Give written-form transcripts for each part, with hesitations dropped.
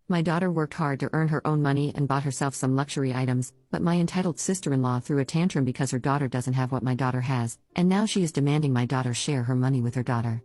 My daughter worked hard to earn her own money and bought herself some luxury items, but my entitled sister-in-law threw a tantrum because her daughter doesn't have what my daughter has, and now she is demanding my daughter share her money with her daughter.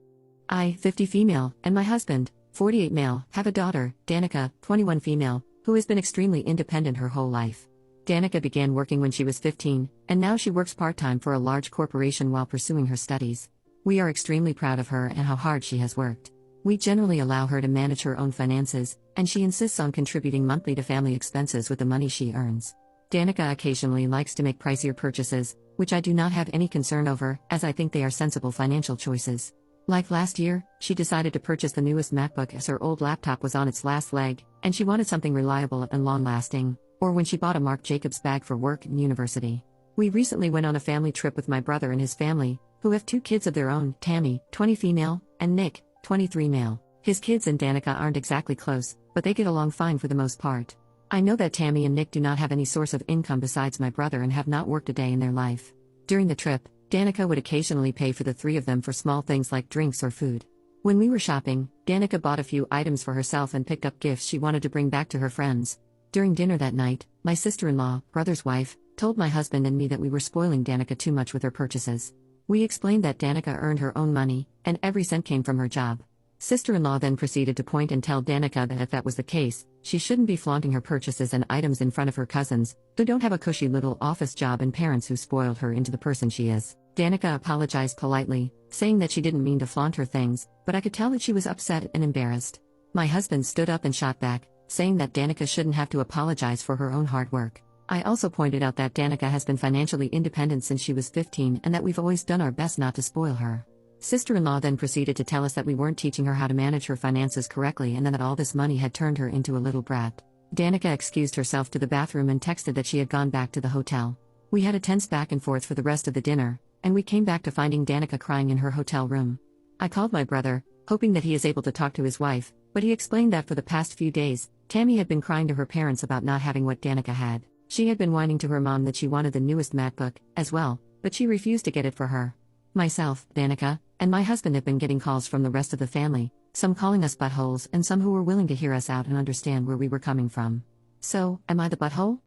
I, 50 female, and my husband, 48 male, have a daughter, Danica, 21 female, who has been extremely independent her whole life. Danica began working when she was 15, and now she works part-time for a large corporation while pursuing her studies. We are extremely proud of her and how hard she has worked. We generally allow her to manage her own finances, and she insists on contributing monthly to family expenses with the money she earns. Danica occasionally likes to make pricier purchases, which I do not have any concern over, as I think they are sensible financial choices. Like last year, she decided to purchase the newest MacBook as her old laptop was on its last leg, and she wanted something reliable and long-lasting, or when she bought a Marc Jacobs bag for work and university. We recently went on a family trip with my brother and his family, who have 2 kids of their own, Tammy, 20 female, and Nick, 23 male. His kids and Danica aren't exactly close, but they get along fine for the most part. I know that Tammy and Nick do not have any source of income besides my brother and have not worked a day in their life. During the trip, Danica would occasionally pay for the 3 of them for small things like drinks or food. When we were shopping, Danica bought a few items for herself and picked up gifts she wanted to bring back to her friends. During dinner that night, my sister-in-law, brother's wife, told my husband and me that we were spoiling Danica too much with her purchases. We explained that Danica earned her own money, and every cent came from her job. Sister-in-law then proceeded to point and tell Danica that if that was the case, she shouldn't be flaunting her purchases and items in front of her cousins, who don't have a cushy little office job, and parents who spoiled her into the person she is. Danica apologized politely, saying that she didn't mean to flaunt her things, but I could tell that she was upset and embarrassed. My husband stood up and shot back, saying that Danica shouldn't have to apologize for her own hard work. I also pointed out that Danica has been financially independent since she was 15 and that we've always done our best not to spoil her. Sister-in-law then proceeded to tell us that we weren't teaching her how to manage her finances correctly and that all this money had turned her into a little brat. Danica excused herself to the bathroom and texted that she had gone back to the hotel. We had a tense back and forth for the rest of the dinner, and we came back to finding Danica crying in her hotel room. I called my brother, hoping that he is able to talk to his wife, but he explained that for the past few days, Tammy had been crying to her parents about not having what Danica had. She had been whining to her mom that she wanted the newest MacBook, as well, but she refused to get it for her. Myself, Danica, and my husband have been getting calls from the rest of the family, some calling us buttholes and some who were willing to hear us out and understand where we were coming from. So, am I the butthole?